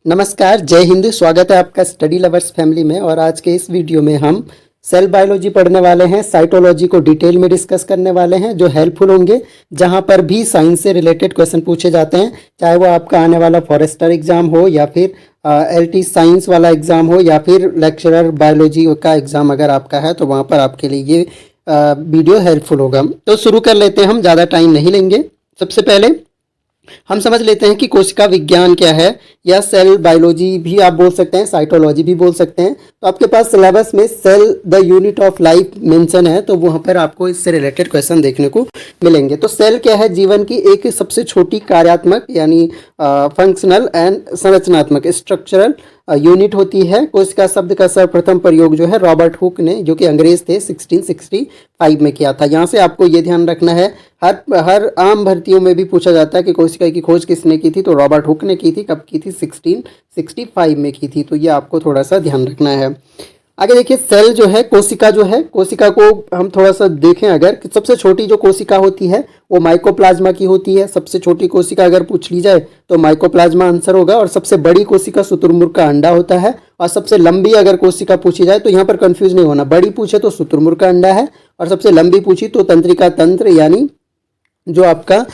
नमस्कार, जय हिंद। स्वागत है आपका स्टडी लवर्स फैमिली में। और आज के इस वीडियो में हम सेल बायोलॉजी पढ़ने वाले हैं, साइटोलॉजी को डिटेल में डिस्कस करने वाले हैं, जो हेल्पफुल होंगे। जहां पर भी साइंस से रिलेटेड क्वेश्चन पूछे जाते हैं, चाहे वो आपका आने वाला फॉरेस्टर एग्जाम हो या फिर एलटी साइंस वाला एग्जाम हो या फिर लेक्चरर बायोलॉजी का एग्जाम अगर आपका है, तो वहाँ पर आपके लिए ये वीडियो हेल्पफुल होगा। तो शुरू कर लेते हैं, हम ज़्यादा टाइम नहीं लेंगे। सबसे पहले हम समझ लेते हैं कि कोशिका विज्ञान क्या है, या सेल बायोलॉजी भी आप बोल सकते हैं, साइटोलॉजी भी बोल सकते हैं। तो आपके पास सिलेबस में cell the unit of life mention है, तो वहाँ पर आपको इससे रिलेटेड क्वेश्चन देखने को मिलेंगे। तो सेल क्या है? जीवन की एक सबसे छोटी कार्यात्मक यानी फंक्शनल एंड संरचनात्मक स्ट्रक्चरल यूनिट होती है। कोशिका शब्द का सर्वप्रथम प्रयोग जो है रॉबर्ट हुक ने, जो कि अंग्रेज थे, 1665 में किया था। यहाँ से आपको ये ध्यान रखना है, हर आम भर्तियों में भी पूछा जाता है कि कोशिका की खोज किसने की थी, तो रॉबर्ट हुक ने की थी। कब की थी? 1665 में की थी। तो ये आपको थोड़ा सा ध्यान रखना है। आगे देखिए, सेल जो है, कोशिका जो है, कोशिका को हम थोड़ा सा देखें अगर, कि सबसे छोटी जो कोशिका होती है वो माइकोप्लाज्मा की होती है। सबसे छोटी कोशिका अगर पूछ ली जाए तो माइकोप्लाज्मा आंसर होगा। और सबसे बड़ी कोशिका शुतुरमुर्ग का अंडा होता है। और सबसे लंबी अगर कोशिका पूछी जाए तो यहाँ पर कंफ्यूज नहीं होना, बड़ी पूछे तो शुतुरमुर्ग का अंडा है, और सबसे लंबी पूछी तो तंत्रिका तंत्र, यानी जो आपका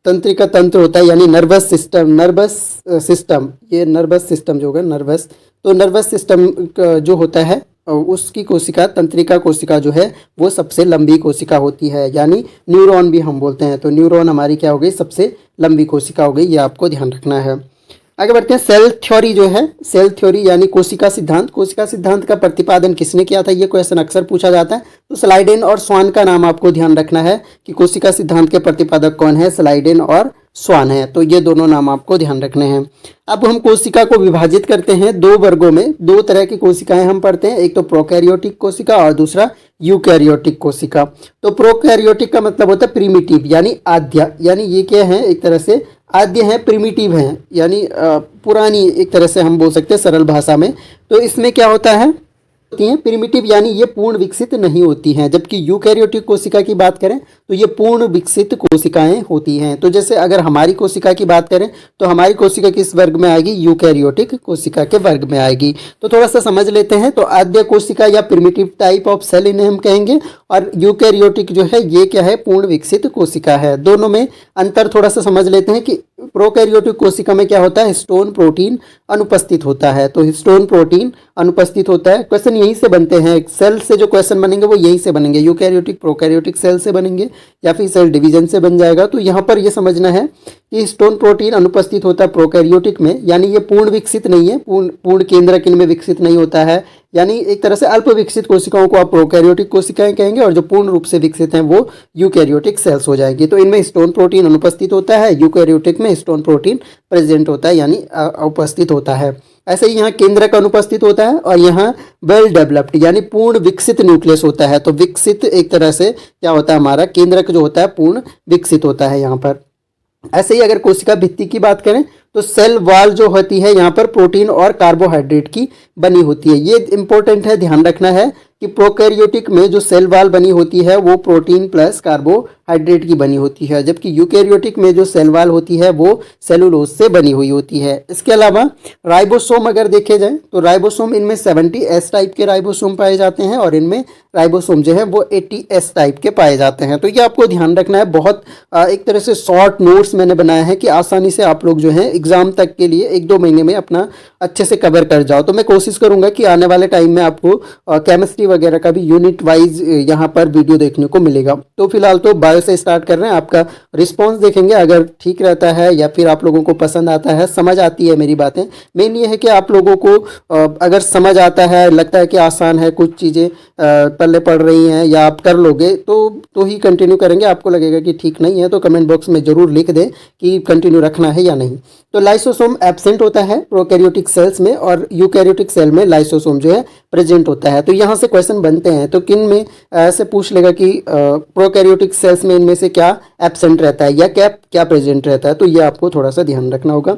तंत्रिका तंत्र होता है, यानी नर्वस सिस्टम, ये नर्वस सिस्टम जो होगा, नर्वस सिस्टम जो होता है उसकी कोशिका, तंत्रिका कोशिका जो है वो सबसे लंबी कोशिका होती है, यानी न्यूरॉन भी हम बोलते हैं। तो न्यूरॉन हमारी क्या हो गई? सबसे लंबी कोशिका हो गई। ये आपको ध्यान रखना है। आगे बढ़ते हैं। सेल थ्योरी जो है, सेल थ्योरी यानी कोशिका सिद्धांत। कोशिका सिद्धांत का प्रतिपादन किसने किया था? ये क्वेश्चन अक्सर पूछा जाता है। तो स्लाइडेन और स्वान का नाम आपको ध्यान रखना है कि कोशिका सिद्धांत के प्रतिपादक कौन है। स्लाइडेन और स्वान है, तो ये दोनों नाम आपको ध्यान रखने हैं। अब हम कोशिका को विभाजित करते हैं दो वर्गों में। दो तरह की कोशिकाएं हम पढ़ते हैं, एक तो प्रोकैरियोटिक कोशिका और दूसरा यूकैरियोटिक कोशिका। तो प्रोकैरियोटिक का मतलब होता है प्रिमिटिव, यानी आद्य, यानी ये क्या है? एक तरह से आद्य है, प्रिमिटिव है, यानी पुरानी, एक तरह से हम बोल सकते हैं सरल भाषा में। तो इसमें क्या होता है? होती हैं प्रिमिटिव, यानी ये पूर्ण विकसित नहीं होती हैं। जबकि यूकैरियोटिक कोशिका की बात करें तो ये पूर्ण विकसित कोशिकाएं होती हैं। तो जैसे अगर हमारी कोशिका की बात करें तो हमारी कोशिका किस वर्ग में आएगी? यूकैरियोटिक कोशिका के वर्ग में आएगी। तो थोड़ा सा समझ लेते हैं। तो आद्य कोशिका या प्रिमिटिव टाइप ऑफ सेल इन्हें हम कहेंगे, और यूकैरियोटिक जो है ये क्या है? पूर्ण विकसित कोशिका है। दोनों में अंतर थोड़ा सा समझ लेते हैं कि प्रोकैरियोटिक कोशिका में क्या होता है? हिस्टोन प्रोटीन अनुपस्थित होता है। तो हिस्टोन प्रोटीन अनुपस्थित होता है। क्वेश्चन यहीं से बनते हैं, सेल से जो क्वेश्चन बनेंगे वो यहीं से बनेंगे, यूकैरियोटिक प्रोकैरियोटिक सेल से बनेंगे या फिर सेल डिवीजन से बन जाएगा। तो यहाँ पर ये समझना है कि हिस्टोन प्रोटीन अनुपस्थित होता है प्रोकैरियोटिक में, यानी ये पूर्ण विकसित नहीं है, पूर्ण केंद्रक इनमें विकसित नहीं होता है। यानी एक तरह से अल्प विकसित कोशिकाओं को आप प्रोकैरियोटिक कोशिकाएं कहेंगे, और जो पूर्ण रूप से विकसित हैं वो यूकैरियोटिक सेल्स हो जाएगी। तो इनमें हिस्टोन प्रोटीन अनुपस्थित होता है, यूकैरियोटिक में हिस्टोन प्रोटीन प्रेजेंट होता है, यानी उपस्थित होता है। ऐसे ही यहाँ केंद्रक अनुपस्थित होता है, और यहाँ वेल डेवलप्ड यानी पूर्ण विकसित न्यूक्लियस होता है। तो विकसित एक तरह से क्या होता है? हमारा केंद्रक जो होता है पूर्ण विकसित होता है यहाँ पर। ऐसे ही अगर कोशिका भित्ति की बात करें तो सेल वॉल जो होती है यहाँ पर प्रोटीन और कार्बोहाइड्रेट की बनी होती है। ये इंपॉर्टेंट है, ध्यान रखना है कि प्रोकैरियोटिक में जो सेल वॉल बनी होती है वो प्रोटीन प्लस कार्बोहाइड्रेट की बनी होती है, जबकि यूकैरियोटिक में जो सेल वॉल होती है वो सेलुलोज से बनी हुई होती है। इसके अलावा राइबोसोम अगर देखे जाए तो राइबोसोम इनमें 70S टाइप के राइबोसोम पाए जाते हैं, और इनमें राइबोसोम जो है वो 80S टाइप के पाए जाते हैं। तो ये आपको ध्यान रखना है। बहुत एक तरह से शॉर्ट नोट्स मैंने बनाया है कि आसानी से आप लोग जो है एग्जाम तक के लिए 1-2 महीने में अपना अच्छे से कवर कर जाओ। तो मैं कोशिश करूंगा कि आने वाले टाइम में आपको केमिस्ट्री वगैरह का भी यूनिट वाइज यहाँ पर वीडियो देखने को मिलेगा। तो फिलहाल तो बायो से स्टार्ट कर रहे हैं। आपका रिस्पांस देखेंगे, अगर ठीक रहता है या फिर आप लोगों को पसंद आता है, समझ आती है मेरी बातें। मेन ये है कि आप लोगों को अगर समझ आता है, लगता है कि आसान है, कुछ चीज़ें पल्ले पड़ रही हैं या आप कर लोगे तो ही कंटिन्यू करेंगे। आपको लगेगा कि ठीक नहीं है तो कमेंट बॉक्स में ज़रूर लिख दें कि कंटिन्यू रखना है या नहीं। तो लाइसोसोम एब्सेंट होता है प्रोकैरियोटिक सेल्स में, और यूकैरियोटिक सेल में लाइसोसोम जो है प्रेजेंट होता है। तो यहाँ से क्वेश्चन बनते हैं। तो किन में ऐसे पूछ लेगा कि प्रोकैरियोटिक सेल्स में इनमें से क्या एब्सेंट रहता है या क्या क्या प्रेजेंट रहता है, तो ये आपको थोड़ा सा ध्यान रखना होगा।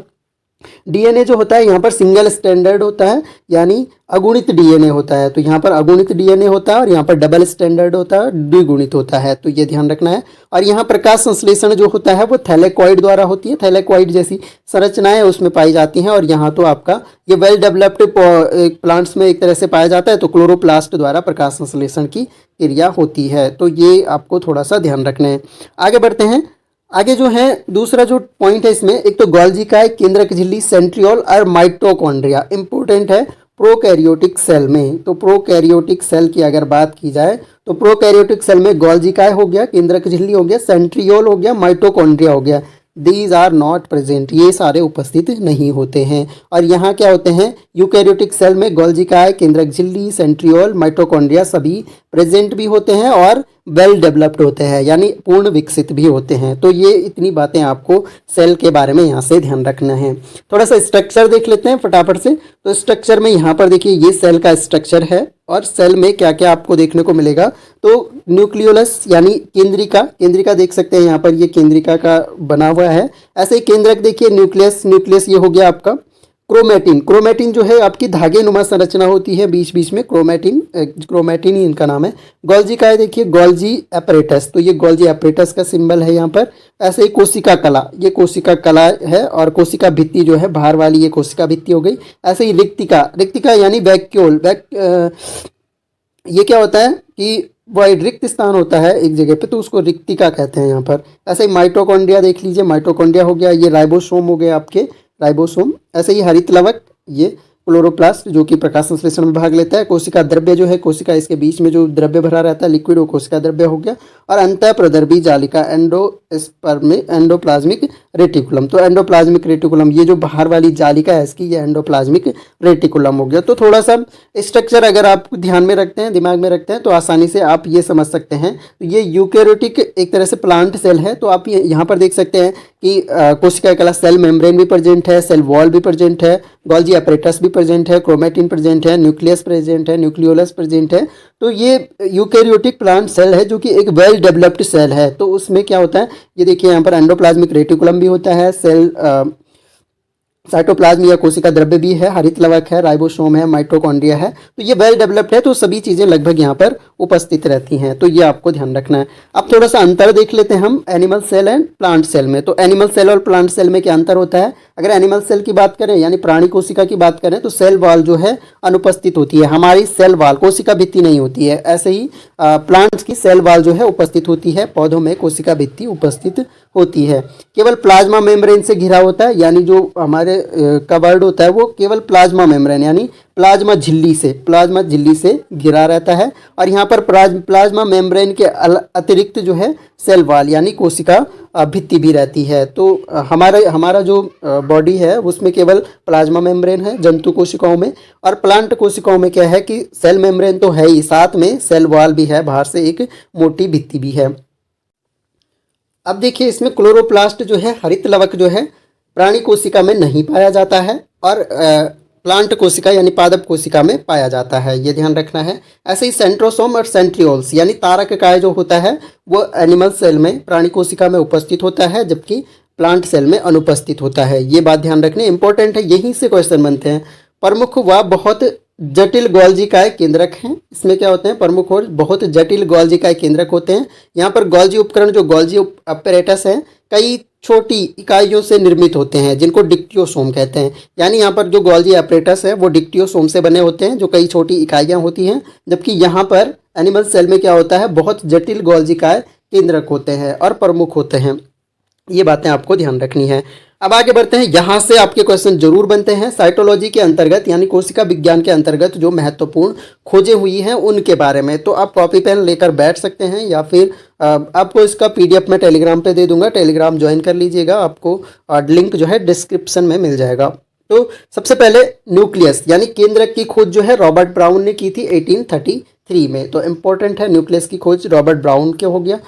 डीएनए जो होता है यहाँ पर सिंगल स्टैंडर्ड होता है, यानी अगुणित डीएनए होता है। तो यहाँ पर अगुणित डीएनए होता है और यहाँ पर डबल स्टैंडर्ड होता है, द्विगुणित होता है, तो ये ध्यान रखना है। और यहाँ प्रकाश संश्लेषण जो होता है वो थैलेकॉइड द्वारा होती है, थैलेकॉइड जैसी संरचनाएं उसमें पाई जाती हैं। और यहाँ तो आपका ये वेल डेवलप्ड प्लांट्स में एक तरह से पाया जाता है, तो क्लोरोप्लास्ट द्वारा प्रकाश संश्लेषण की क्रिया होती है। तो ये आपको थोड़ा सा ध्यान रखना है। आगे बढ़ते हैं। आगे जो है दूसरा जो पॉइंट है इसमें, एक तो गोल्जी का है, केंद्रक झिल्ली, सेंट्रियोल और माइटोकॉन्ड्रिया इंपॉर्टेंट है प्रोकैरियोटिक सेल में। तो प्रोकैरियोटिक सेल की अगर बात की जाए तो प्रोकैरियोटिक सेल में गोल्जी का हो गया, केंद्रक झिल्ली हो गया, सेंट्रियोल हो गया, माइटोकॉन्ड्रिया हो गया, दीज आर नॉट प्रेजेंट, ये सारे उपस्थित नहीं होते हैं। और यहाँ क्या होते हैं, यूकैरियोटिक सेल में गोल्जी का, केंद्रक झिल्ली, सेंट्रियोल, माइटोकॉन्ड्रिया सभी प्रेजेंट भी होते हैं और वेल डेवलप्ड होते हैं, यानी पूर्ण विकसित भी होते हैं। तो ये इतनी बातें आपको सेल के बारे में यहाँ से ध्यान रखना है। थोड़ा सा स्ट्रक्चर देख लेते हैं फटाफट से। तो स्ट्रक्चर में यहाँ पर देखिए ये सेल का स्ट्रक्चर है और सेल में क्या क्या आपको देखने को मिलेगा। तो न्यूक्लियोलस यानी केंद्रिका, केंद्रिका देख सकते हैं यहाँ पर, ये केंद्रिका का बना हुआ है। ऐसे ही केंद्रक देखिए न्यूक्लियस, न्यूक्लियस ये हो गया आपका। क्रोमेटिन, क्रोमेटिन जो है आपकी धागे नुमा संरचना होती है बीच बीच में, क्रोमेटिन, क्रोमेटिन ही इनका नाम है। गोल्जी का है देखिए, गोल्जी एपरेटस, तो ये गोल्जी एपरेटस का सिंबल है यहाँ पर। ऐसे ही कोशिका कला, ये कोशिका कला है, और कोशिका भित्ति जो है बाहर वाली ये कोशिका भित्ति हो गई। ऐसे ही रिक्तिका, रिक्तिका यानी वैक्यूल, ये क्या होता है कि वह रिक्त स्थान होता है एक जगह पे, तो उसको रिक्तिका कहते हैं यहाँ पर। ऐसे ही माइटोकॉन्ड्रिया देख लीजिए, माइटोकॉन्ड्रिया हो गया, ये राइबोसोम हो गए आपके, राइबोसोम। ऐसे ही हरित लवक, ये क्लोरोप्लास्ट जो कि प्रकाश संश्लेषण में भाग लेता है। कोशिका द्रव्य जो है, कोशिका इसके बीच में जो द्रव्य भरा रहता है लिक्विड, वो कोशिका द्रव्य हो गया। और अंतःप्रदर्भी जालिका, एंडोप्लाज्मिक रेटिकुलम, तो एंडोप्लाज्मिक रेटिकुलम ये जो बाहर वाली जालिका है इसकी, ये एंडोप्लाज्मिक रेटिकुलम हो गया। तो थोड़ा सा स्ट्रक्चर अगर आप ध्यान में रखते हैं, दिमाग में रखते हैं, तो आसानी से आप ये समझ सकते हैं। तो ये यूकैरियोटिक एक तरह से प्लांट सेल है। तो आप यहाँ पर देख सकते हैं कि कोशिका कला सेल मेम्ब्रेन भी प्रेजेंट है, सेल वॉल भी प्रेजेंट है, गोल्जी एपरेटस भी प्रेजेंट है, क्रोमेटिन प्रेजेंट है, न्यूक्लियस प्रेजेंट है, न्यूक्लियोलस प्रेजेंट है। तो ये यूकैरियोटिक प्लांट सेल है जो कि एक वेल डेवलप्ड सेल है। तो उसमें क्या होता है, ये देखिए यहाँ पर एंडोप्लाज्मिक रेटिकुलम भी होता है, सेल साइटोप्लाज्म या कोशिका द्रव्य भी है, हरित लवक है, राइबोसोम है, माइटोकॉन्ड्रिया है। तो ये वेल डेवलप्ड है, तो सभी चीज़ें लगभग यहाँ पर उपस्थित रहती हैं। तो ये आपको ध्यान रखना है। अब थोड़ा सा अंतर देख लेते हैं हम animal cell and plant cell में। तो एनिमल सेल और प्लांट सेल में क्या अंतर होता है। अगर एनिमल सेल की बात करें यानी प्राणी कोशिका की बात करें तो सेल वॉल जो है अनुपस्थित होती है, हमारी सेल वॉल, कोशिका भित्ति नहीं होती है। ऐसे ही प्लांट्स की सेल वॉल जो है उपस्थित होती है, पौधों में कोशिका भित्ति उपस्थित होती है। केवल प्लाज्मा मेम्ब्रेन से घिरा होता है, यानी जो हमारे कवर्ड होता है वो केवल प्लाज्मा मेम्ब्रेन यानी प्लाज्मा झिल्ली से घिरा रहता है। और यहाँ पर प्लाज्मा मेम्ब्रेन के अतिरिक्त जो है सेल वॉल यानी कोशिका भित्ति भी रहती है। तो हमारा जो बॉडी है उसमें केवल प्लाज्मा मेम्ब्रेन है जंतु कोशिकाओं में, और प्लांट कोशिकाओं में क्या है कि सेल मेम्ब्रेन तो है ही, साथ में सेल वॉल भी है, बाहर से एक मोटी भित्ति भी है। अब देखिए इसमें क्लोरोप्लास्ट जो है, हरित लवक जो है प्राणी कोशिका में नहीं पाया जाता है और प्लांट कोशिका यानी पादप कोशिका में पाया जाता है, ये ध्यान रखना है। ऐसे ही सेंट्रोसोम और सेंट्रियोल्स यानी तारक काय जो होता है वो एनिमल सेल में, प्राणी कोशिका में उपस्थित होता है, जबकि प्लांट सेल में अनुपस्थित होता है। ये बात ध्यान रखनी इंपॉर्टेंट है, यहीं से क्वेश्चन बनते हैं। प्रमुख व बहुत जटिल गोल्जिकाय केंद्रक हैं। इसमें क्या होते हैं, प्रमुख और बहुत जटिल गोल्जिकाय केंद्रक होते हैं। यहाँ पर गोल्जी उपकरण जो गोल्जी अपैरेटस है कई छोटी इकाइयों से निर्मित होते हैं जिनको डिक्टियोसोम कहते हैं। यानी यहाँ पर जो गोल्जी अपैरेटस है वो डिक्टियोसोम से बने होते हैं जो कई छोटी इकाइयाँ होती हैं, जबकि यहाँ पर एनिमल सेल में क्या होता है, बहुत जटिल गोल्जिकाय केंद्रक होते हैं और प्रमुख होते हैं। ये बातें आपको ध्यान रखनी है। अब आगे बढ़ते हैं, यहाँ से आपके क्वेश्चन जरूर बनते हैं साइटोलॉजी के अंतर्गत यानी कोशिका विज्ञान के अंतर्गत जो महत्वपूर्ण खोजें हुई हैं उनके बारे में। तो आप कॉपी पेन लेकर बैठ सकते हैं या फिर आपको इसका PDF में टेलीग्राम पे दे दूंगा, टेलीग्राम ज्वाइन कर लीजिएगा, आपको लिंक जो है डिस्क्रिप्शन में मिल जाएगा। तो सबसे पहले न्यूक्लियस यानी केंद्रक की खोज जो है रॉबर्ट ब्राउन ने की थी 1833 में। तो इम्पोर्टेंट है, न्यूक्लियस की खोज रॉबर्ट ब्राउन के हो गया।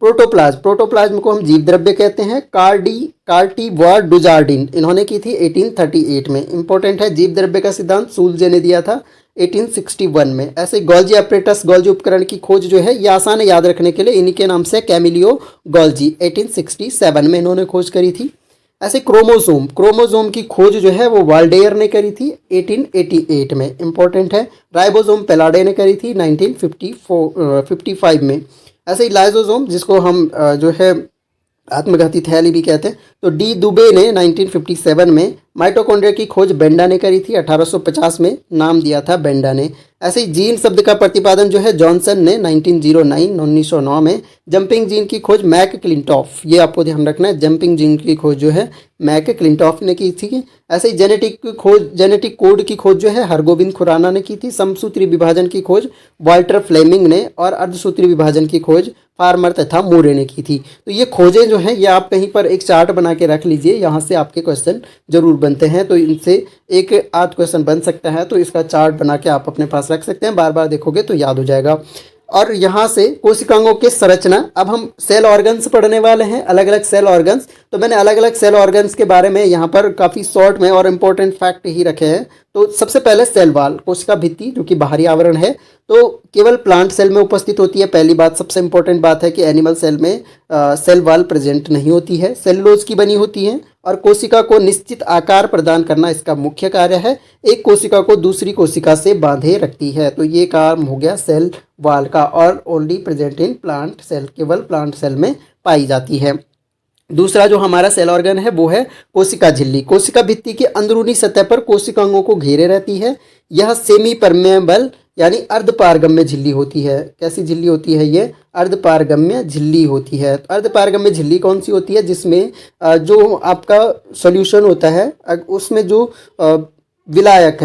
प्रोटोप्लाज्म को हम जीव द्रव्य कहते हैं, कार्टी व डुजार्डिन इन्होंने की थी 1838 में। इंपॉर्टेंट है, जीव द्रव्य का सिद्धांत सूल्जे ने दिया था 1861 में। ऐसे गोल्जी अपैरेटस गोल्जी उपकरण की खोज जो है ये आसान है याद रखने के लिए, इन्हीं के नाम से कैमिलियो गोल्जी 1867 में इन्होंने खोज करी थी। ऐसे क्रोमोसोम क्रोमोसोम की खोज जो है वो वाल्डेयर ने करी थी 1888 में, इंपॉर्टेंट है। राइबोसोम पेलाडे ने करी थी 1955 में। ऐसे ही लाइसोसोम, जिसको हम जो है आत्मघाती थैली भी कहते हैं, तो डी दुबे ने 1957 में। माइटोकॉन्ड्रिया की खोज बेंडा ने करी थी 1850 में, नाम दिया था बेंडा ने। ऐसे ही जीन शब्द का प्रतिपादन जो है जॉनसन ने 1909 में। जंपिंग जीन की खोज मैक क्लिंटॉफ, ये आपको ध्यान रखना है, जंपिंग जीन की खोज जो है मैक क्लिंटॉफ ने की थी। ऐसे ही जेनेटिक कोड की खोज जो है हरगोबिंद खुराना ने की थी। समसूत्री विभाजन की खोज वाल्टर फ्लेमिंग ने, और अर्धसूत्री विभाजन की खोज फार्मर तथा मूरे ने की थी। तो ये खोजें जो हैं ये आप कहीं पर एक चार्ट बना के रख लीजिए, यहाँ से आपके क्वेश्चन जरूर बनते हैं। तो इनसे एक आध क्वेश्चन बन सकता है, तो इसका चार्ट बना के आप अपने पास रख सकते हैं, बार बार देखोगे तो याद हो जाएगा। और यहाँ से कोशिकाओं के संरचना, अब हम सेल ऑर्गन्स पढ़ने वाले हैं, अलग अलग सेल ऑर्गन्स। तो मैंने अलग अलग सेल ऑर्गन्स के बारे में यहाँ पर काफ़ी शॉर्ट में और इम्पोर्टेंट फैक्ट ही रखे हैं। तो सबसे पहले सेल वाल, कोशिका भित्ति जो कि बाहरी आवरण है, तो केवल प्लांट सेल में उपस्थित होती है। पहली बात, सबसे इंपॉर्टेंट बात है कि एनिमल सेल में सेल वाल प्रेजेंट नहीं होती है, सेलुलोज की बनी होती है। और कोशिका को निश्चित आकार प्रदान करना इसका मुख्य कार्य है। एक कोशिका को दूसरी कोशिका से बांधे रखती है, तो ये काम हो गया सेल वाल का, और only present in plant cell, केवल प्लांट सेल में पाई जाती है। दूसरा जो हमारा सेल ऑर्गन है वो है कोशिका झिल्ली। कोशिका भित्ति के अंदरूनी सतह पर कोशिकाओं को घेरे रहती है। यह सेमी परमेबल यानी अर्धपारगम्य झिल्ली होती है। कैसी झिल्ली होती है ये? अर्धपारगम्य झिल्ली होती है। अर्धपारगम्य झिल्ली कौन सी होती है? जिसमें जो आपका सॉल्यूशन होता है उसमें जो विलायक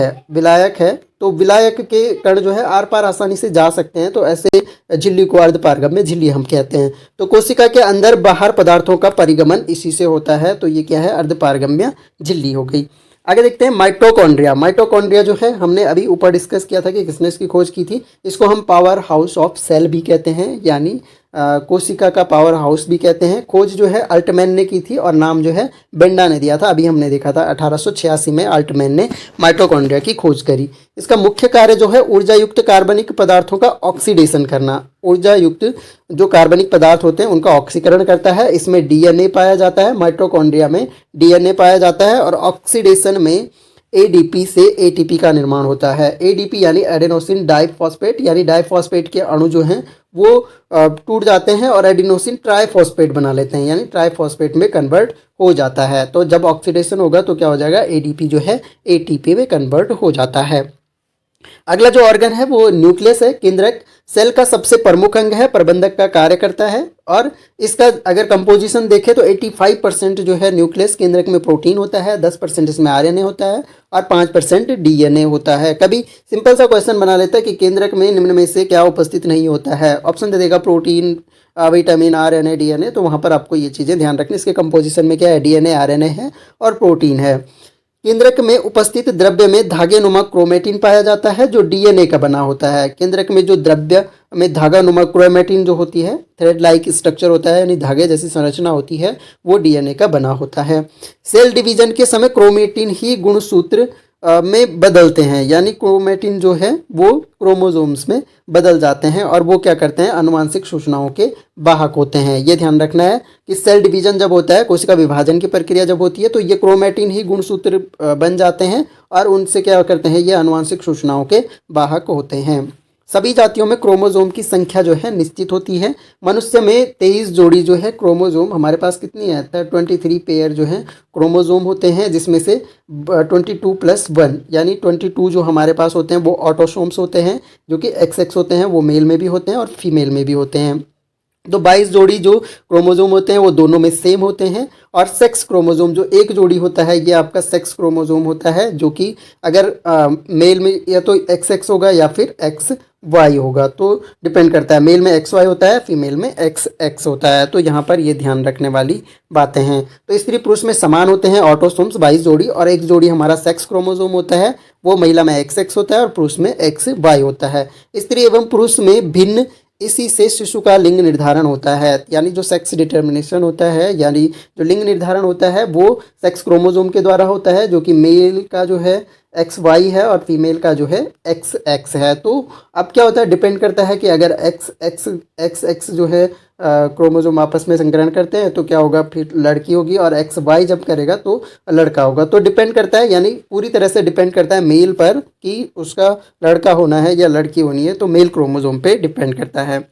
है, तो विलायक के कण जो है आर पार आसानी से जा सकते हैं, तो ऐसे झिल्ली को अर्धपारगम्य झिल्ली हम कहते हैं। तो कोशिका के अंदर बाहर पदार्थों का परिगमन इसी से होता है, तो ये क्या है? अर्धपारगम्य झिल्ली हो गई। आगे देखते हैं माइटोकॉन्ड्रिया। माइटोकॉन्ड्रिया जो है हमने अभी ऊपर डिस्कस किया था कि किसने इसकी खोज की थी। इसको हम पावर हाउस ऑफ सेल भी कहते हैं, यानी कोशिका का पावर हाउस भी कहते हैं। खोज जो है अल्टमैन ने की थी और नाम जो है बेंडा ने दिया था। अभी हमने देखा था 1886 में अल्टमैन ने माइटोकॉन्ड्रिया की खोज करी। इसका मुख्य कार्य जो है ऊर्जा युक्त कार्बनिक पदार्थों का ऑक्सीडेशन करना। ऊर्जा युक्त जो कार्बनिक पदार्थ होते हैं उनका ऑक्सीकरण करता है। इसमें डीएनए पाया जाता है, माइटोकॉन्ड्रिया में डीएनए पाया जाता है, और ऑक्सीडेशन में एडीपी से एटीपी का निर्माण होता है। एडीपी यानी एडेनोसिन डाइफॉस्फेट, यानी डाइफॉस्फेट के अणु जो हैं वो टूट जाते हैं और एडिनोसिन ट्राइफॉस्फेट बना लेते हैं, यानी ट्राइफॉस्फेट में कन्वर्ट हो जाता है। तो जब ऑक्सीडेशन होगा तो क्या हो जाएगा? एडीपी जो है एटीपी में कन्वर्ट हो जाता है। अगला जो ऑर्गन है वो न्यूक्लियस है, केंद्रक। सेल का सबसे प्रमुख अंग है, प्रबंधक का कार्य करता है, और इसका अगर कंपोजिशन देखें तो 85% जो है न्यूक्लियस केंद्रक में प्रोटीन होता है, 10% इसमें आरएनए होता है, और 5% डीएनए होता है। कभी सिंपल सा क्वेश्चन बना लेता है कि केंद्रक में निम्न में से क्या उपस्थित नहीं होता है? ऑप्शन दे देगा प्रोटीन, विटामिन, आरएनए, डीएनए। तो वहाँ पर आपको ये चीज़ें ध्यान रखनी। इसके कंपोजिशन में क्या है? डीएनए, आरएनए है और प्रोटीन है। केंद्रक में उपस्थित द्रव्य में धागे नुमा क्रोमेटिन पाया जाता है जो डीएनए का बना होता है। केंद्रक में जो द्रव्य में धागा नुमा क्रोमेटिन जो होती है, थ्रेड लाइक स्ट्रक्चर होता है, यानी धागे जैसी संरचना होती है, वो डीएनए का बना होता है। सेल डिवीजन के समय क्रोमेटिन ही गुणसूत्र में बदलते हैं, यानी क्रोमेटिन जो है वो क्रोमोसोम्स में बदल जाते हैं और वो क्या करते हैं? अनुवांशिक सूचनाओं के वाहक होते हैं। ये ध्यान रखना है कि सेल डिवीजन जब होता है, कोशिका विभाजन की प्रक्रिया जब होती है, तो ये क्रोमेटिन ही गुणसूत्र बन जाते हैं और उनसे क्या करते हैं? ये अनुवांशिक सूचनाओं के वाहक होते हैं। सभी जातियों में क्रोमोसोम की संख्या जो है निश्चित होती है। मनुष्य में 23 जोड़ी जो है क्रोमोसोम हमारे पास कितनी है? 23 पेयर जो है क्रोमोसोम होते हैं, जिसमें से 22+1 यानी 22 जो हमारे पास होते हैं वो ऑटोसोम्स होते हैं, जो कि XX होते हैं, वो मेल में भी होते हैं और फीमेल में भी होते हैं। तो 22 जोड़ी जो क्रोमोसोम होते हैं वो दोनों में सेम होते हैं, और सेक्स क्रोमोसोम जो एक जोड़ी होता है ये आपका सेक्स क्रोमोसोम होता है, जो कि अगर मेल में या तो XX होगा या फिर XY होगा, तो डिपेंड करता है। मेल में XY होता है, फीमेल में XX होता है। तो यहाँ पर ये ध्यान रखने वाली बातें हैं। तो स्त्री पुरुष में समान होते हैं ऑटोसोम्स 22 जोड़ी, और एक जोड़ी हमारा सेक्स क्रोमोसोम होता है, वो महिला में XX होता है और पुरुष में XY होता है। स्त्री एवं पुरुष में भिन्न इसी से शिशु का लिंग निर्धारण होता है, यानी जो सेक्स डिटर्मिनेशन होता है, यानी जो लिंग निर्धारण होता है वो सेक्स क्रोमोसोम के द्वारा होता है, जो कि मेल का जो है एक्स वाई है और फीमेल का जो है एक्स एक्स है। तो अब क्या होता है, डिपेंड करता है कि अगर एक्स जो है क्रोमोसोम आपस में संकरण करते हैं तो क्या होगा, फिर लड़की होगी, और एक्स वाई जब करेगा तो लड़का होगा। तो डिपेंड करता है, यानी पूरी तरह से डिपेंड करता है मेल पर कि उसका लड़का होना है या लड़की होनी है, तो मेल क्रोमोसोम पे डिपेंड करता है।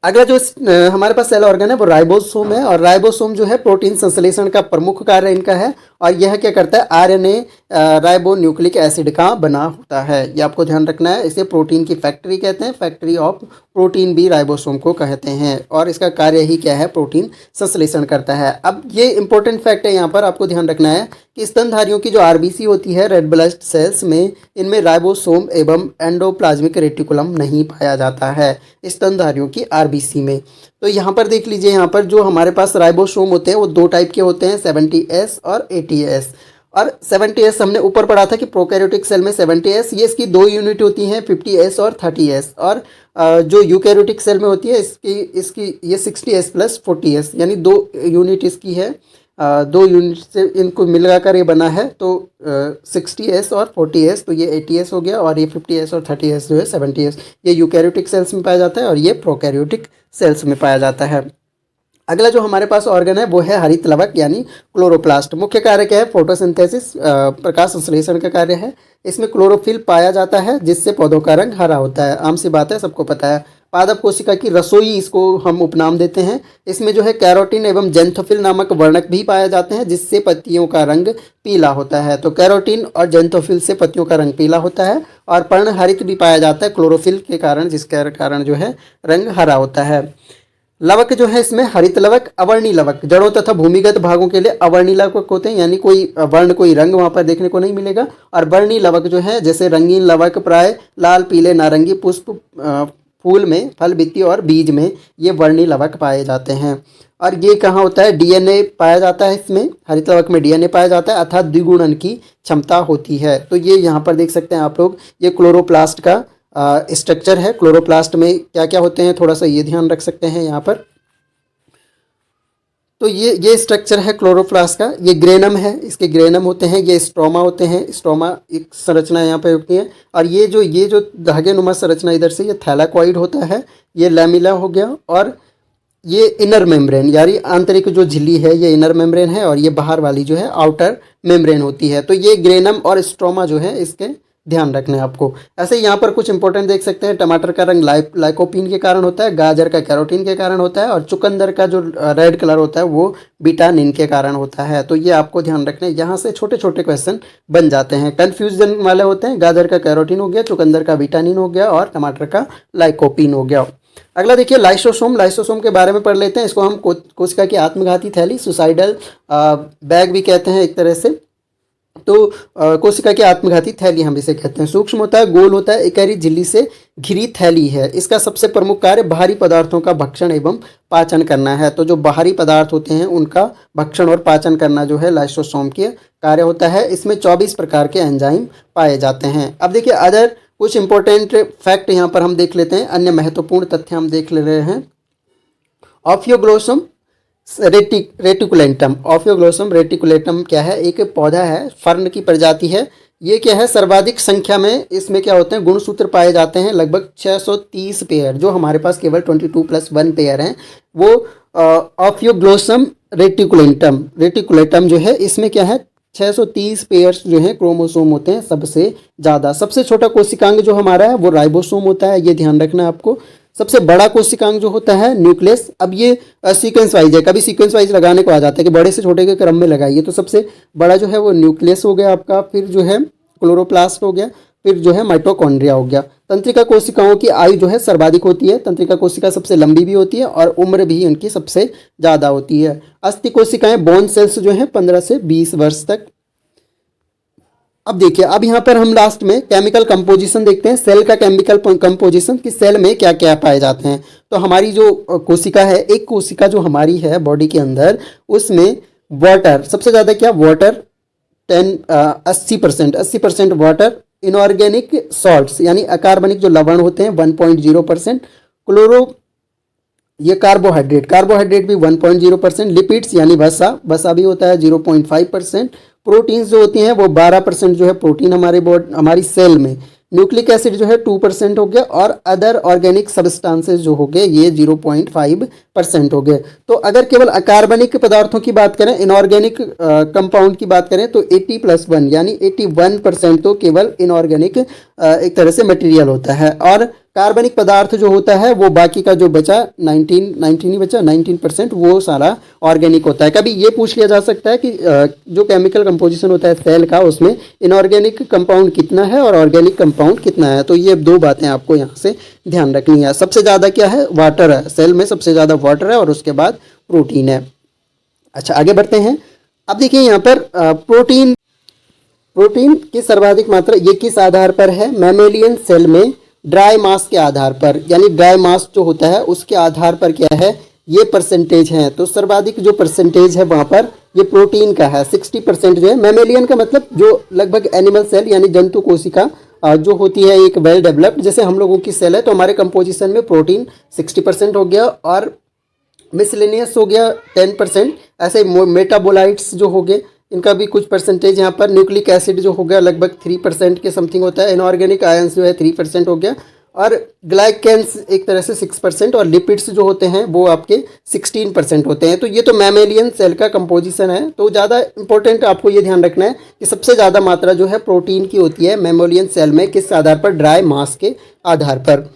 अगला जो हमारे पास सेल ऑर्गन है वो राइबोसोम है, और राइबोसोम जो है प्रोटीन संश्लेषण का प्रमुख कार्य इनका है, और यह क्या करता है, आरएनए राइबो न्यूक्लिक एसिड का बना होता है। ये आपको ध्यान रखना है। इसे प्रोटीन की फैक्ट्री कहते हैं, फैक्ट्री ऑफ प्रोटीन भी राइबोसोम को कहते हैं, और इसका कार्य ही क्या है, प्रोटीन संश्लेषण करता है। अब ये इंपॉर्टेंट फैक्ट है, यहाँ पर आपको ध्यान रखना है कि स्तनधारियों की जो आरबीसी होती है, रेड ब्लड सेल्स में, इनमें राइबोसोम एवं एंडोप्लाज्मिक रेटिकुलम नहीं पाया जाता है स्तनधारियों की आरबीसी में। तो यहाँ पर देख लीजिए, यहाँ पर जो हमारे पास राइबोसोम होते हैं वो दो टाइप के होते हैं, 70S और 80S। और 70S हमने ऊपर पढ़ा था कि प्रोकैरियोटिक सेल में 70S, ये इसकी दो यूनिट होती हैं, 50S और 30S। और जो यूकैरियोटिक सेल में होती है इसकी ये 60S प्लस 40S, यानी दो यूनिट इसकी है। दो यूनिट से इनको मिलाकर ये बना है, तो 60S और 40S, तो ये 80S हो गया, और ये 50S और 30S जो है 70S, ये यूकैरियोटिक सेल्स में पाया जाता है और ये प्रोकैरियोटिक सेल्स में पाया जाता है। अगला जो हमारे पास ऑर्गन है वो है हरित लवक यानी क्लोरोप्लास्ट। मुख्य कार्य क्या है, फोटोसिंथेसिस, प्रकाश संश्लेषण का कार्य है। इसमें क्लोरोफिल पाया जाता है जिससे पौधों का रंग हरा होता है, आम सी बात है, सबको पता है। पादप कोशिका की रसोई इसको हम उपनाम देते हैं। इसमें जो है कैरोटीन एवं जेंथोफिल नामक वर्णक भी पाए जाते हैं जिससे पत्तियों का रंग पीला होता है। तो कैरोटीन और जेंथोफिल से पत्तियों का रंग पीला होता है, और पर्णहरित भी पाया जाता है क्लोरोफिल के कारण, जिसके कारण जो है रंग हरा होता है। लवक जो है इसमें हरित लवक, अवर्णी लवक, जड़ों तथा भूमिगत भागों के लिए अवर्णी लवक होते हैं, यानी कोई वर्ण कोई रंग वहाँ पर देखने को नहीं मिलेगा। और वर्णी लवक जो है, जैसे रंगीन लवक प्राय लाल, पीले, नारंगी पुष्प, फूल में, फल, भित्ति और बीज में ये वर्णी लवक पाए जाते हैं। और ये कहाँ होता है, डीएनए पाया जाता है इसमें, हरित लवक में डीएनए पाया जाता है, अर्थात द्विगुणन की क्षमता होती है। तो ये यहाँ पर देख सकते हैं आप लोग, ये क्लोरोप्लास्ट का स्ट्रक्चर है। क्लोरोप्लास्ट में क्या क्या होते हैं, थोड़ा सा ये ध्यान रख सकते हैं यहाँ पर। तो ये स्ट्रक्चर है क्लोरोप्लास्ट का। ये ग्रेनम है, इसके ग्रेनम होते हैं, ये स्ट्रोमा होते हैं, स्ट्रोमा एक संरचना यहाँ पे होती है। और ये जो धागे नुमा संरचना इधर से, ये थैलाकॉइड होता है, ये लैमिला हो गया, और ये इनर मेम्ब्रेन यानी आंतरिक जो झिल्ली है ये इनर मेम्ब्रेन है, और ये बाहर वाली जो है आउटर मेम्ब्रेन होती है। तो ये ग्रेनम और स्ट्रोमा जो है इसके ध्यान रखना है आपको। ऐसे यहाँ पर कुछ इंपॉर्टेंट देख सकते हैं, टमाटर का रंग लाइकोपीन के कारण होता है, गाजर का कैरोटीन के कारण होता है, और चुकंदर का जो रेड कलर होता है वो विटामिन के कारण होता है। तो ये आपको ध्यान रखना है, यहाँ से छोटे छोटे क्वेश्चन बन जाते हैं, कन्फ्यूजन वाले होते हैं। गाजर का कैरोटीन हो गया, चुकंदर का विटामिन हो गया, और टमाटर का लाइकोपीन हो गया। अगला देखिए लाइसोसोम। लाइसोसोम के बारे में पढ़ लेते हैं। इसको हम कोशिका की आत्मघाती थैली, सुसाइडल बैग भी कहते हैं एक तरह से। तो कोशिका की आत्मघाती थैली हम इसे कहते हैं। सूक्ष्म होता है, गोल होता है, एकहरी झिल्ली से घिरी थैली है। इसका सबसे प्रमुख कार्य बाहरी पदार्थों का भक्षण एवं पाचन करना है। तो जो बाहरी पदार्थ होते हैं उनका भक्षण और पाचन करना जो है लाइसोसोम के कार्य होता है। इसमें 24 प्रकार के एंजाइम पाए जाते हैं। अब देखिए अदर कुछ इंपॉर्टेंट फैक्ट यहाँ पर हम देख लेते हैं, अन्य महत्वपूर्ण तथ्य हम देख ले रहे हैं। ऑफियोग्लोसम रेटिकुलेंटम। ऑफियोग्लोसम रेटिकुलेंटम क्या है, एक पौधा है, फर्न की प्रजाति है। ये क्या है, सर्वाधिक संख्या में इसमें क्या होते हैं, गुणसूत्र पाए जाते हैं, लगभग 630 पेयर। जो हमारे पास केवल 22+1 पेयर हैं वो ऑफियोग्लोसम रेटिकुलेंटम जो है, इसमें क्या है 630 पेयर्स जो हैं क्रोमोसोम होते हैं सबसे ज़्यादा। सबसे छोटा कोशिकांग जो हमारा है वो राइबोसोम होता है, ये ध्यान रखना है आपको। सबसे बड़ा कोशिकांग जो होता है न्यूक्लियस। अब ये सीक्वेंस वाइज है, कभी सीक्वेंस वाइज लगाने को आ जाता है कि बड़े से छोटे के क्रम में लगाइए। तो सबसे बड़ा जो है वो न्यूक्लियस हो गया आपका, फिर जो है क्लोरोप्लास्ट हो गया, फिर जो है माइटोकॉन्ड्रिया हो गया। तंत्रिका कोशिकाओं की आयु जो है सर्वाधिक होती है। तंत्रिका कोशिका सबसे लंबी भी होती है और उम्र भी उनकी सबसे ज़्यादा होती है। अस्थि कोशिकाएं, बोन सेल्स जो हैं 15 से 20 वर्ष तक। अब देखिए, अब यहाँ पर हम लास्ट में केमिकल कंपोजिशन देखते हैं, सेल का केमिकल कंपोजिशन कि सेल में क्या क्या पाए जाते हैं। तो हमारी जो कोशिका है, एक कोशिका जो हमारी है बॉडी के अंदर, उसमें वाटर सबसे ज़्यादा, क्या वाटर 80% वाटर, इनऑर्गेनिक सॉल्ट्स यानी अकार्बनिक जो लवण होते हैं 1.0%, ये कार्बोहाइड्रेट भी 1.0%, लिपिड्स यानी वसा भी होता है 0.5%, प्रोटीन्स जो होती हैं वो 12% जो है प्रोटीन हमारी सेल में, न्यूक्लिक एसिड जो है 2% हो गया, और अदर ऑर्गेनिक सब्सटेंसेस जो हो गए ये 0.5% हो गए। तो अगर केवल अकार्बनिक पदार्थों की बात करें, इनऑर्गेनिक कंपाउंड की बात करें, तो 80+1 यानी 81% तो केवल इनऑर्गेनिक एक तरह से मटेरियल होता है, और कार्बनिक पदार्थ जो होता है वो बाकी का जो बचा 19 ही बचा 19% वो सारा ऑर्गेनिक होता है। कभी ये पूछ लिया जा सकता है कि जो केमिकल कंपोजिशन होता है सेल का उसमें इनऑर्गेनिक कंपाउंड कितना है और ऑर्गेनिक कंपाउंड कितना है, तो ये दो बातें आपको यहाँ से ध्यान रखनी है। सबसे ज़्यादा क्या है, वाटर है, सेल में सबसे ज़्यादा वाटर है और उसके बाद प्रोटीन है। अच्छा आगे बढ़ते हैं। अब देखिए यहाँ पर प्रोटीन की सर्वाधिक मात्रा ये किस आधार पर है, मैमेलियन सेल में ड्राई मास के आधार पर, यानी ड्राई मास जो होता है उसके आधार पर क्या है ये परसेंटेज है। तो सर्वाधिक जो परसेंटेज है वहाँ पर ये प्रोटीन का है, 60% जो है। मैमेलियन का मतलब जो लगभग एनिमल सेल यानी जंतु कोशिका जो होती है एक वेल डेवलप्ड, जैसे हम लोगों की सेल है, तो हमारे कंपोजिशन में प्रोटीन 60% हो गया और मिसलेनियस हो गया 10%। ऐसे मेटाबोलाइट्स जो हो गए इनका भी कुछ परसेंटेज यहाँ पर, न्यूक्लिक एसिड जो हो गया लगभग 3% के समथिंग होता है, इनऑर्गेनिक आयंस जो है 3% हो गया, और ग्लाइकेंस एक तरह से 6%, और लिपिड्स जो होते हैं वो आपके 16% होते हैं। तो ये तो मैमेलियन सेल का कंपोजिशन है। तो ज़्यादा इंपॉर्टेंट आपको ये ध्यान रखना है कि सबसे ज़्यादा मात्रा जो है प्रोटीन की होती है मैमेलियन सेल में, किस आधार पर, ड्राई मास के आधार पर।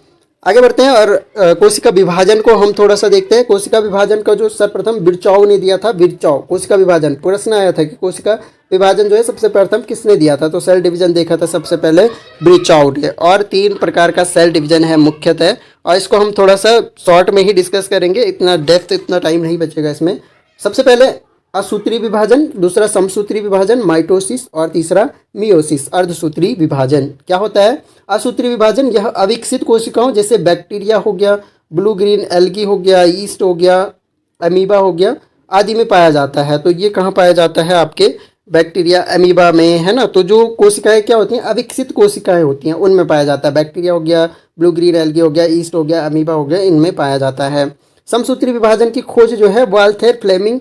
आगे बढ़ते हैं और कोशिका विभाजन को हम थोड़ा सा देखते हैं। कोशिका विभाजन का जो सर्वप्रथम विर्चॉव ने दिया था, विर्चॉव कोशिका विभाजन, प्रश्न आया था कि कोशिका विभाजन जो है सबसे प्रथम किसने दिया था, तो सेल डिवीजन देखा था सबसे पहले विर्चॉव ने। और 3 प्रकार का सेल डिवीजन है मुख्यतः, और इसको हम थोड़ा सा शॉर्ट में ही डिस्कस करेंगे, इतना डेप्थ इतना टाइम नहीं बचेगा इसमें। सबसे पहले असूत्री विभाजन, दूसरा समसूत्री विभाजन माइटोसिस, और तीसरा मियोसिस अर्धसूत्री विभाजन। क्या होता है असूत्री विभाजन, यह अविकसित कोशिकाओं जैसे बैक्टीरिया हो गया, ब्लू ग्रीन एल्गी हो गया, ईस्ट हो गया, अमीबा हो गया आदि में पाया जाता है। तो ये कहाँ पाया जाता है, आपके बैक्टीरिया अमीबा में, है ना। तो जो कोशिकाएं क्या होती हैं, अविकसित कोशिकाएं होती हैं, उनमें पाया जाता है। बैक्टीरिया हो गया, ब्लू ग्रीन एल्गी हो गया, ईस्ट हो गया, अमीबा हो गया, इनमें पाया जाता है। समसूत्री विभाजन की खोज जो है वाल्थेर फ्लेमिंग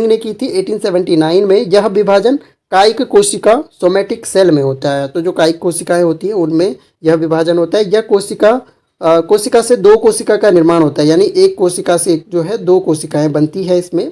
ने की थी 1879 में। यह विभाजन कायिक कोशिका सोमेटिक सेल में होता है। तो जो कायिक कोशिकाएं होती हैं उनमें यह विभाजन होता है। यह कोशिका से 2 कोशिका का निर्माण होता है, यानी एक कोशिका से जो है 2 कोशिकाएं बनती है इसमें,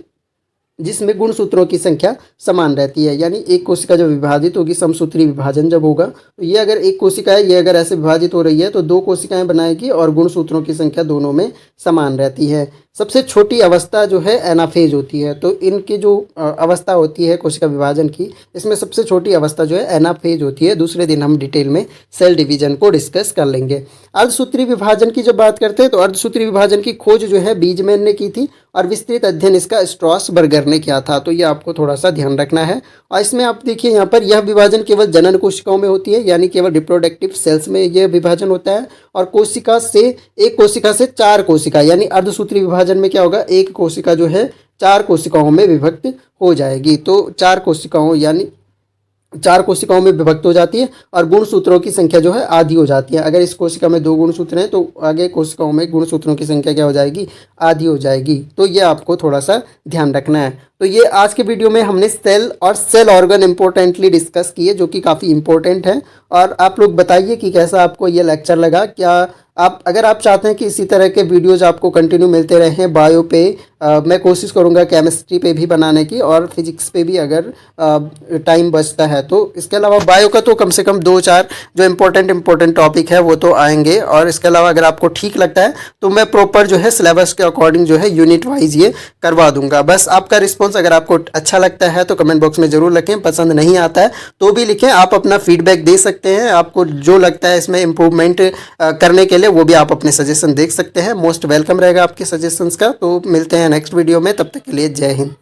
जिसमें गुणसूत्रों की संख्या समान रहती है। यानी एक कोशिका जब विभाजित होगी, समसूत्री विभाजन जब होगा, तो ये अगर एक कोशिका है, ये अगर ऐसे विभाजित हो रही है तो 2 कोशिकाएं बनाएगी और गुणसूत्रों की संख्या दोनों में समान रहती है। सबसे छोटी अवस्था जो है एनाफेज होती है। तो इनकी जो अवस्था होती है कोशिका विभाजन की, इसमें सबसे छोटी अवस्था जो है एनाफेज होती है। दूसरे दिन हम डिटेल में सेल डिवीजन को डिस्कस कर लेंगे। अर्धसूत्री विभाजन की जब बात करते हैं तो अर्धसूत्री विभाजन की खोज जो है बीजमैन ने की थी, और विस्तृत अध्ययन इसका स्ट्रॉसबर्गर ने किया था। तो ये आपको थोड़ा सा ध्यान रखना है। और इसमें आप देखिए यहाँ पर यह विभाजन केवल जनन कोशिकाओं में होती है, यानी केवल रिप्रोडक्टिव सेल्स में यह विभाजन होता है। और एक कोशिका से 4 कोशिका, यानी अर्धसूत्री विभाजन में क्या होगा, एक कोशिका जो है 4 कोशिकाओं में विभक्त हो जाएगी। तो 4 कोशिकाओं में विभक्त हो जाती है, और गुणसूत्रों की संख्या जो है आधी हो जाती है। अगर इस कोशिका में 2 गुणसूत्र हैं तो आगे कोशिकाओं में गुणसूत्रों की संख्या क्या हो जाएगी, आधी हो जाएगी। तो ये आपको थोड़ा सा ध्यान रखना है। तो ये आज के वीडियो में हमने सेल और सेल ऑर्गन इंपॉर्टेंटली डिस्कस किए, जो कि काफ़ी इंपॉर्टेंट है। और आप लोग बताइए कि कैसा आपको ये लेक्चर लगा। क्या अगर आप चाहते हैं कि इसी तरह के वीडियोज़ आपको कंटिन्यू मिलते रहें बायो पे, मैं कोशिश करूंगा केमिस्ट्री पे भी बनाने की, और फिजिक्स पे भी अगर टाइम बचता है तो। इसके अलावा बायो का तो कम से कम 2-4 जो इम्पोर्टेंट टॉपिक है वो तो आएंगे। और इसके अलावा अगर आपको ठीक लगता है तो मैं प्रॉपर जो है सिलेबस के अकॉर्डिंग जो है यूनिट वाइज ये करवा दूंगा। बस आपका रिस्पॉन्स अगर आपको अच्छा लगता है तो कमेंट बॉक्स में ज़रूर लिखें, पसंद नहीं आता है तो भी लिखें। आप अपना फीडबैक दे सकते हैं, आपको जो लगता है इसमें इम्प्रूवमेंट करने के लिए वो भी आप अपने सजेशन देख सकते हैं। मोस्ट वेलकम रहेगा आपके सजेशंस का। तो मिलते हैं नेक्स्ट वीडियो में, तब तक के लिए जय हिंद।